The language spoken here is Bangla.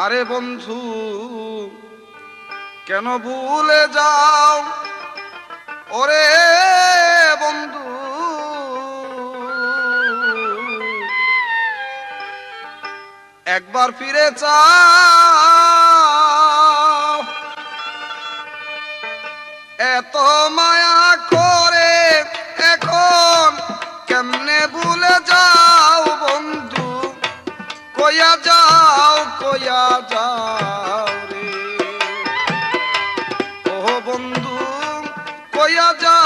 আরে বন্ধু কেন ভুলে যাও ওরে বন্ধু, একবার ফিরে চাও। এত মায়া করে এখন কেমনে ভুলে যাও বন্ধু, কইয়া যাও রে ও বন্ধু, কইয়া যাও।